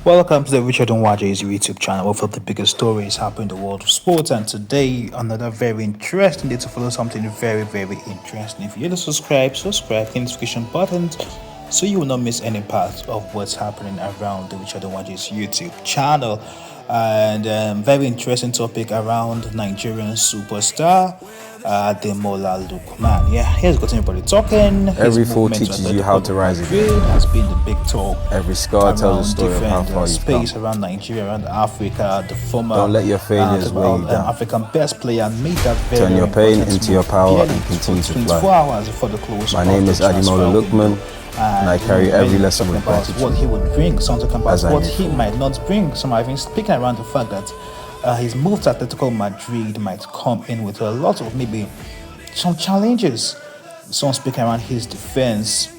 Welcome to the Richard Nwaje's YouTube channel, where the biggest stories happen in the world of sports. And today, another very interesting day to follow something very interesting. If you're to subscribe, hit the notification button so you will not miss any part of what's happening around the Richard Nwaje's YouTube channel. And very interesting topic around Nigerian superstar Ademola Lookman. Yeah, here's got everybody talking. Every fall teaches you how to rise again. Has been the big talk. Every scar tells a story of how far you've come. Space around Nigeria, around Africa, the former. Don't let your failures weigh you down. African best player made that very Turn your pain into your power and continue to fly. 24 hours before the close. My name is Ademola Lookman, and I carry every lesson with gratitude. What he would bring, some talking about what he might not bring. Some have been speaking around the fact that his move to Atlético Madrid might come in with a lot of maybe some challenges. Some speaking around his defense,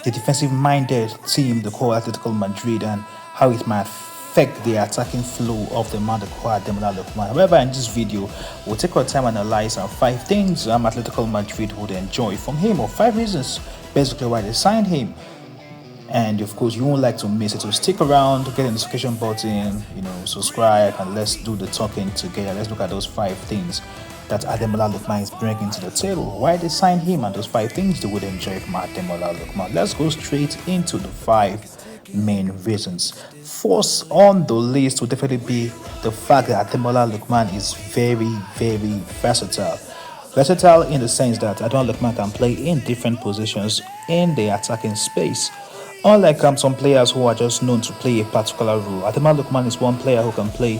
the defensive-minded team, the core Atlético Madrid, and how it might affect the attacking flow of the man, the core Ademola Lookman. However, in this video, we'll take our time and analyze 5 things Atlético Madrid would enjoy from him, or 5 reasons basically why they signed him. And of course, you won't like to miss it, so stick around, get the notification button, subscribe, and let's do the talking together. Let's look at those 5 things that Ademola Lookman is bringing to the table, why they signed him, and those 5 things they would enjoy from Ademola Lookman. Let's go straight into the 5 main reasons. First on the list would definitely be the fact that Ademola Lookman is very versatile. Versatile in the sense that Ademola Lookman can play in different positions in the attacking space. Unlike some players who are just known to play a particular role, Ademola Lookman is one player who can play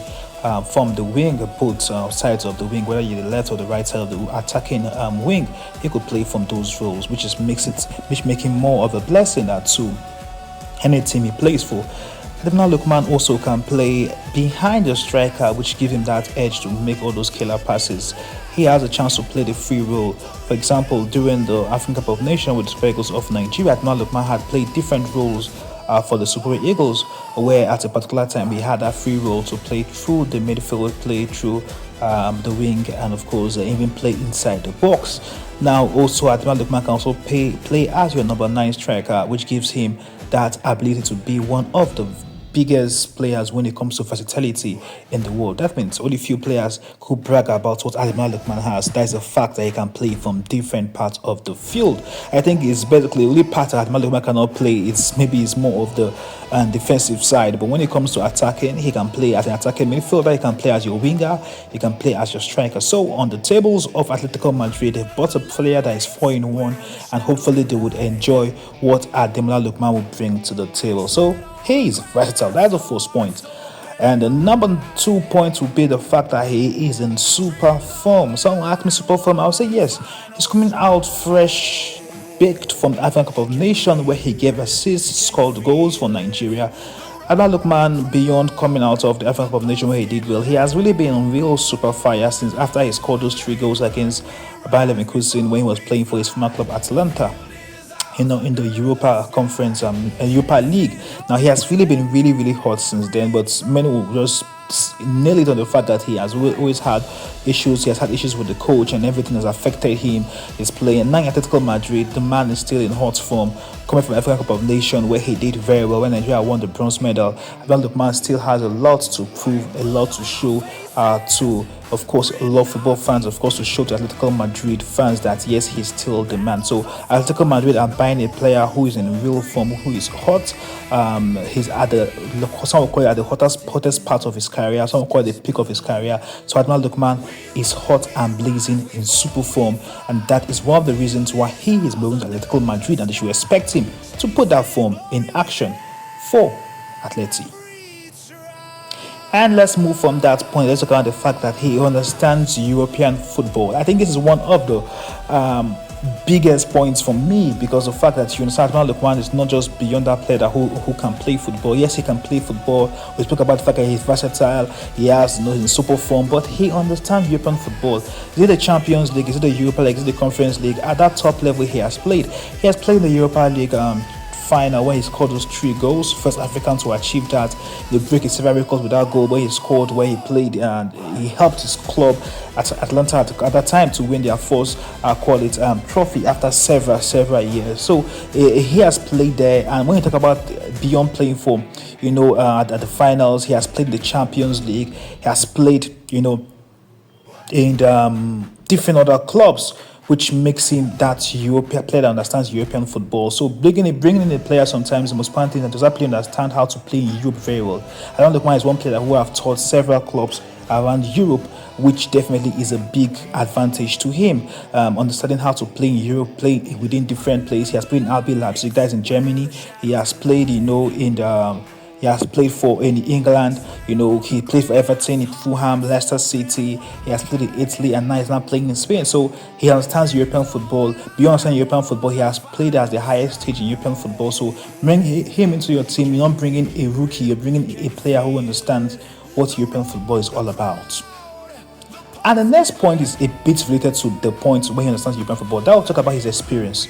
from the wing, both sides of the wing, whether you're the left or the right side of the attacking wing. He could play from those roles, which make him more of a blessing to any team he plays for. Ademola Lookman also can play behind the striker, which gives him that edge to make all those killer passes. He has a chance to play the free role. For example, during the African Cup of Nations with the Super Eagles of Nigeria, Ademola Lookman had played different roles for the Super Eagles, where at a particular time he had that free role to play through the midfield, play through the wing, and of course even play inside the box. Now also Ademola Lookman can also play as your number 9 striker, which gives him that ability to be one of the biggest players when it comes to versatility in the world. That means only few players could brag about what Ademola Lookman has. That is a fact that he can play from different parts of the field. I think it's basically the only part that Ademola Lookman cannot play. It's more of the defensive side, but when it comes to attacking, he can play as an attacking midfielder, he can play as your winger, he can play as your striker. So on the tables of Atletico Madrid, they bought a player that is 4-in-1, and hopefully they would enjoy what Ademola Lookman will bring to the table. So he is versatile. That's the first point. And the number 2 point would be the fact that he is in super form. Someone asked me super form, I'll say yes. He's coming out fresh, baked from the African Cup of Nations, where he gave assists, scored goals for Nigeria. Ademola Lookman, beyond coming out of the African Cup of Nations where he did well, he has really been on real super fire since after he scored those 3 goals against Bayer Leverkusen when he was playing for his former club Atalanta, in the Europa Conference, Europa League. Now he has really been really hot since then, but many will just nail it on the fact that he has always had issues. He has had issues with the coach, and everything has affected him. He's playing now in Atlético Madrid. The man is still in hot form, coming from the African Cup of Nations where he did very well when Nigeria won the bronze medal. Ademola Lookman still has a lot to prove, a lot to show to, of course, a lot of football fans, of course, to show to Atlético Madrid fans that yes, he's still the man. So Atlético Madrid are buying a player who is in real form, who is hot. He's at some will call it at the hottest part of his career, some will call it the peak of his career. So Ademola Lookman is hot and blazing in super form, and that is one of the reasons why he is moving to Atlético Madrid, and they should expect him to put that form in action for Atleti. And let's move from that point. Let's look at the fact that he understands European football. I think this is one of the biggest points for me, because the fact that you understand Ademola Lookman is not just beyond that player who can play football. Yes, he can play football. We spoke about the fact that he's versatile. He has in super form, but he understands European football. Is it the Champions League? Is it the Europa League? Is it the Conference League? At that top level, he has played. He has played in the Europa League final when he scored those 3 goals. First African to achieve that. They break his several records with that goal where he scored, where he played, and he helped his club at Atlanta at that time to win their first trophy after several years. So he has played there, and when you talk about beyond playing for, at the finals, he has played in the Champions League. He has played, in different other clubs, which makes him that European player that understands European football. So bringing in the player sometimes the most important thing, that does that player understand how to play in Europe very well. Ademola Lookman is one player who have taught several clubs around Europe, which definitely is a big advantage to him. Understanding how to play in Europe, play within different places. He has played in RB Leipzig, that is in Germany. He has played, he has played in England, he played for Everton, Fulham, Leicester City. He has played in Italy, and now he's not playing in Spain. So he understands European football. Beyond understanding European football, he has played at the highest stage in European football. So bring him into your team. You're not bringing a rookie, you're bringing a player who understands what European football is all about. And the next point is a bit related to the point when he understands European football. That will talk about his experience.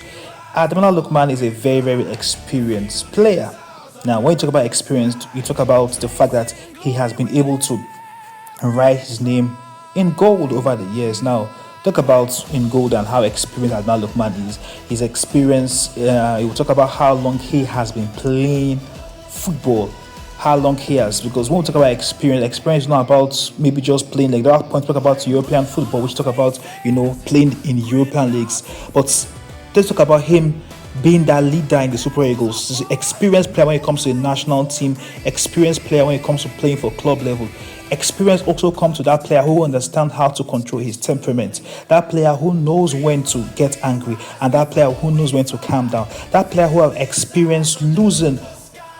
Ademola Lookman is a very, very experienced player. Now, when you talk about experience, you talk about the fact that he has been able to write his name in gold over the years. Now, talk about in gold and how experienced Ademola Lookman is. His experience, he will talk about how long he has been playing football, how long he has, because when we talk about experience is not about maybe just playing. Like that point, talk about European football, which talk about, playing in European leagues. But let's talk about him being that leader in the Super Eagles. He's an experienced player when it comes to a national team, experienced player when it comes to playing for club level. Experience also comes to that player who understands how to control his temperament, that player who knows when to get angry, and that player who knows when to calm down, that player who have experienced losing,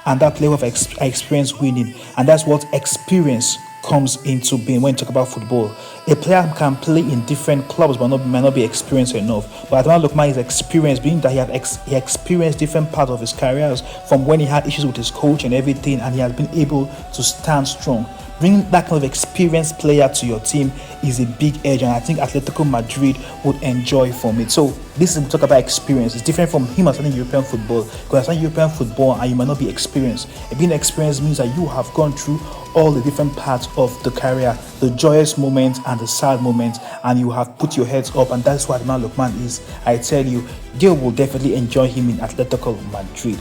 and that player who have experienced winning. And that's what experience comes into being when you talk about football. A player can play in different clubs but might not be experienced enough. But Ademola Lookman is experienced, being that he experienced different parts of his careers, from when he had issues with his coach and everything, and he has been able to stand strong. Bringing that kind of experienced player to your team is a big edge, and I think Atlético Madrid would enjoy from it. So this is, we talk about experience. It's different from him understanding European football, because understanding European football and you might not be experienced. And being experienced means that you have gone through all the different parts of the career, the joyous moments and the sad moments, and you have put your heads up, and that's what Ademola Lookman is. I tell you, they will definitely enjoy him in Atlético Madrid.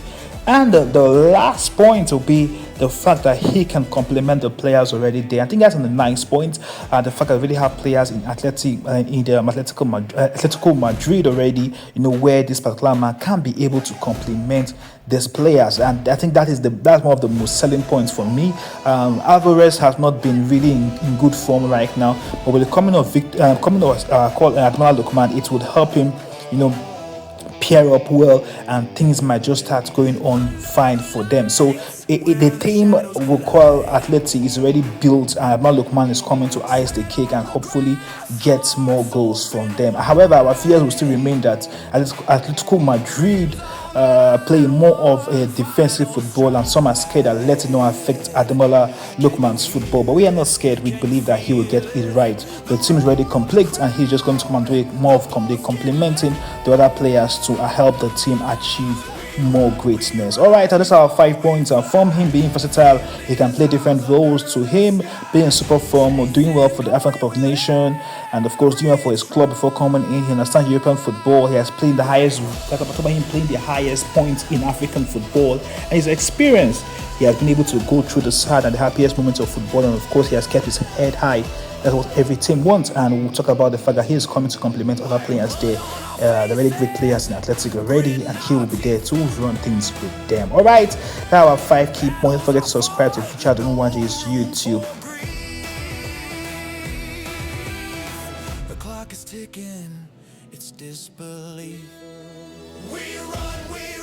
And the last point will be the fact that he can complement the players already there. I think that's on the ninth point. The fact that we really have players in Atletico Madrid already, where this particular man can be able to complement these players, and I think that's one of the most selling points for me. Alvarez has not been really in good form right now, but with the coming of Ademola Lookman, it would help him, pair up well, and things might just start going on fine for them. So the team we'll call Atlético is already built, and Ademola Lookman is coming to ice the cake and hopefully get more goals from them. However, our fears will still remain that Atlético Madrid play more of a defensive football, and some are scared that let it not affect Ademola Lookman's football. But we are not scared. We believe that he will get it right. The team is already complete, and he's just going to come and do more of complementing the other players to help the team achieve more greatness. All right, those are our 5 points. From him being versatile, he can play different roles, to him being in super form, doing well for the African Cup of Nations, and of course doing well for his club before coming in. He understands European football. He has played the highest. Talk about him playing the highest points in African football, and his experience. He has been able to go through the sad and the happiest moments of football, and of course he has kept his head high. That's what every team wants, and we'll talk about the fact that he is coming to complement other players there. The really great players in Atlético already, and he will be there to run things with them. All right, that are our 5 key points. Don't forget to subscribe to Future Ademola YouTube. The clock is ticking, it's disbelief. We run, we